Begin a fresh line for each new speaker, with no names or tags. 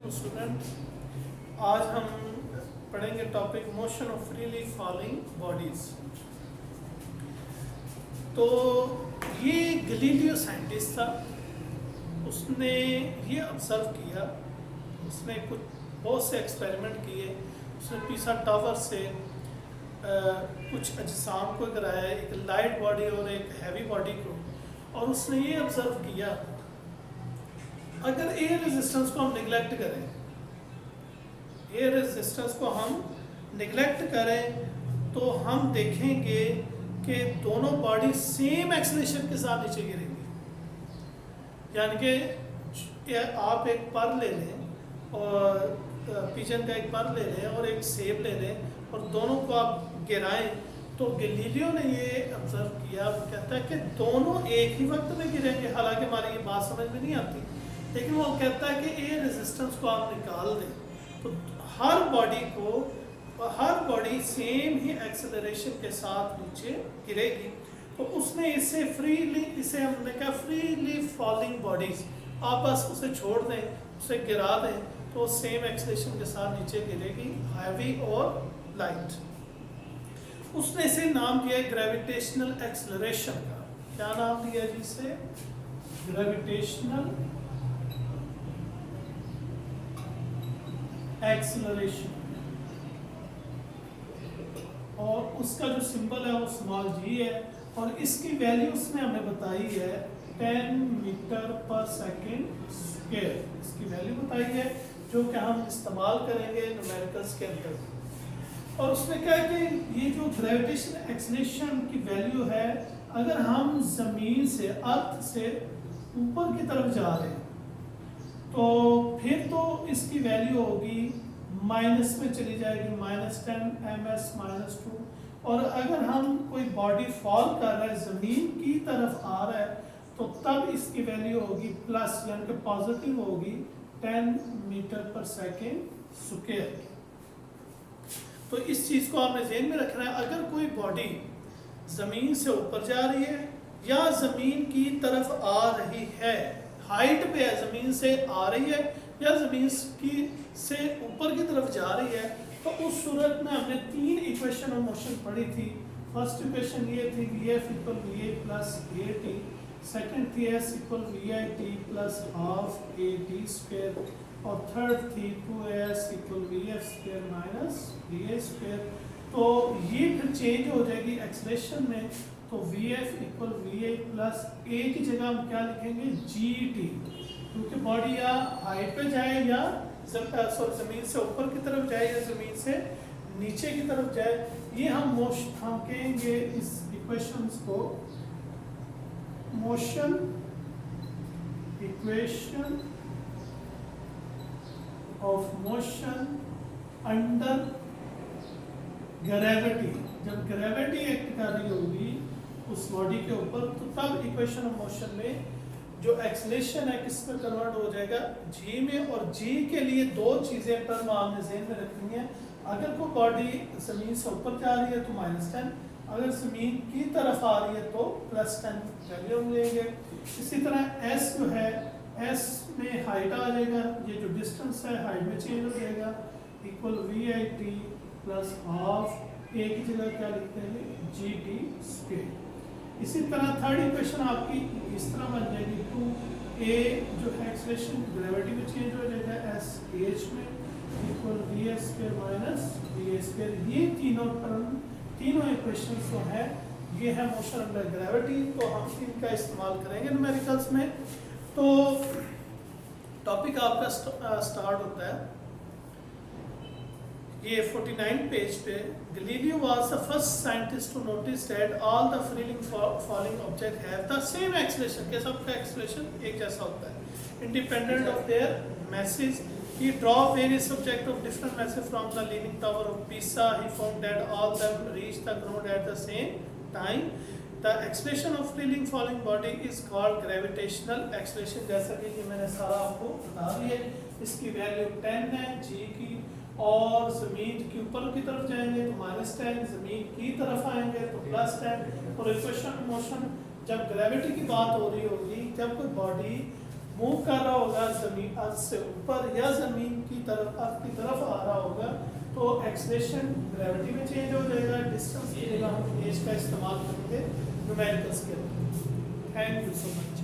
Student, आज हम पढ़ेंगे topic motion of freely falling bodies. तो ये गलीलियो साइंटिस्ट था, उसने ये ऑब्जर्व किया, उसने बहुत से एक्सपेरिमेंट किए। उसने पीसा टावर से कुछ अजसाम को कराया, एक लाइट बॉडी और एक हैवी बॉडी को, और उसने ये ऑब्जर्व किया अगर एयर रेजिस्टेंस को हम निगलेक्ट करें, एयर रेजिस्टेंस को हम निगलेक्ट करें तो हम देखेंगे कि दोनों बॉडी सेम एक्सेलरेशन के साथ नीचे गिरेंगी। यानी कि आप एक पर ले लें और पिजन का एक पर ले लें और एक सेब ले लें और दोनों को आप गिराएं, तो गैलीलियो ने ये ऑब्जर्व किया, वो कहता है कि दोनों एक ही वक्त में गिरेंगे। हालांकि हमारी ये बात समझ में नहीं आती, लेकिन वो कहता है कि एयर रेजिस्टेंस को आप निकाल दें तो हर बॉडी सेम ही एक्सेलरेशन के साथ नीचे गिरेगी। तो उसने इसे हमने कहा फ्रीली फॉलिंग बॉडीज, आप बस उसे छोड़ दें, उसे गिरा दें तो सेम एक्सेलरेशन के साथ नीचे गिरेगी, हैवी और लाइट। उसने इसे नाम दिया ग्रेविटेशनल एक्सेलरेशन का। क्या नाम दिया जी इसे? Gravitational acceleration. और उसका जो सिंबल है वो स्मॉल जी है, और इसकी वैल्यू उसने हमें बताई है 10 मीटर पर सेकेंड स्क्वायर। इसकी वैल्यू बताई है जो कि हम इस्तेमाल करेंगे न्यूमेरिकल्स के अंदर। और उसने कहा कि ये जो ग्रेविटेशनल एक्सेलरेशन की वैल्यू है, अगर हम जमीन से, अर्थ से ऊपर की तरफ जा रहे हैं तो फिर तो इसकी वैल्यू होगी माइनस में चली जाएगी, -10 ms -2। और अगर हम कोई बॉडी फॉल कर रहा है, जमीन की तरफ आ रहा है, तो तब इसकी वैल्यू होगी प्लस, यानी कि पॉजिटिव होगी 10 मीटर पर सेकेंड स्क्वायर। तो इस चीज को आपने ज़हन में रखना है। अगर कोई बॉडी जमीन से ऊपर जा रही है या जमीन की तरफ आ रही है, हाइट पे है, जमीन से आ रही है या जमीन की से ऊपर की तरफ जा रही है, तो उस सूरत में हमने 3 इक्वेशन ऑफ मोशन पढ़ी थी। फर्स्ट इक्वेशन ये थी Vf = Va + at, सेकंड थी S = Vit + ½ at², और थर्ड थी 2S = Vf² - Va²। तो ये फिर चेंज हो जाएगी एक्सेलरेशन में, तो Vf = Va + a की जगह हम क्या लिखेंगे? Gt, क्योंकि बॉडी या हाइट पे जाए या जमीन से ऊपर की तरफ जाए या जमीन से नीचे की तरफ जाए। ये हम कहेंगे इस इक्वेशंस को motion equation of motion under gravity. जब ग्रेविटी एक्ट कर रही होगी उस बॉडी के ऊपर, तो तब इक्वेशन ऑफ मोशन में जो एक्सेलरेशन है किस में कन्वर्ट हो जाएगा? जी में। और जी के लिए 2 चीजें टर्म आपने ज़हन में रखनी है। अगर कोई बॉडी जमीन से ऊपर जा रही है तो -10, अगर जमीन की तरफ आ रही है तो +10 वैल्यू लेंगे। इसी तरह एस जो है, एस में हाइट आ जाएगा, ये जो डिस्टेंस है हाइट में चेंज हो जाएगा, =Vit + ½ a की जगह क्या लिखते हैं? Gt²। इसी तरह थर्ड इक्वेशन आपकी इस तरह बन जाएगी 2a जो है एक्सेलरेशन ग्रेविटी में चेंज हो जाएगा SH में =Vs² - Va²। ये तीनों इक्वेशन जो है ये है मोशन अंडर ग्रेविटी। तो हम इनका इस्तेमाल करेंगे न्यूमेरिकल्स में। तो टॉपिक आपका स्टार्ट होता है ये 49 पेज पे। Galileo was the first scientist to notice that all the freely falling objects have the same acceleration, के सबका acceleration एक जैसा होता है, independent of their masses. He draw various objects of different masses from the leaning tower of Pisa. He found that all them reached the ground at the same time. The acceleration of freely falling body is called gravitational acceleration। जैसा कि ये मैंने सारा आपको बता दिया। इसकी value 10 है g की, और जमीन के ऊपर की तरफ जाएंगे तो -10, जमीन की तरफ आएंगे तो +10। और इक्वेशन मोशन जब ग्रेविटी की बात हो रही होगी, जब कोई बॉडी मूव कर रहा होगा जमीन अर्थ से ऊपर या जमीन की तरफ अर्थ की तरफ आ रहा होगा तो एक्सलेशन ग्रेविटी में चेंज हो जाएगा, डिस्टेंस के लिए हम एज का इस्तेमाल करेंगे न्यूमेरिकल्स के लिए। Thank you so much.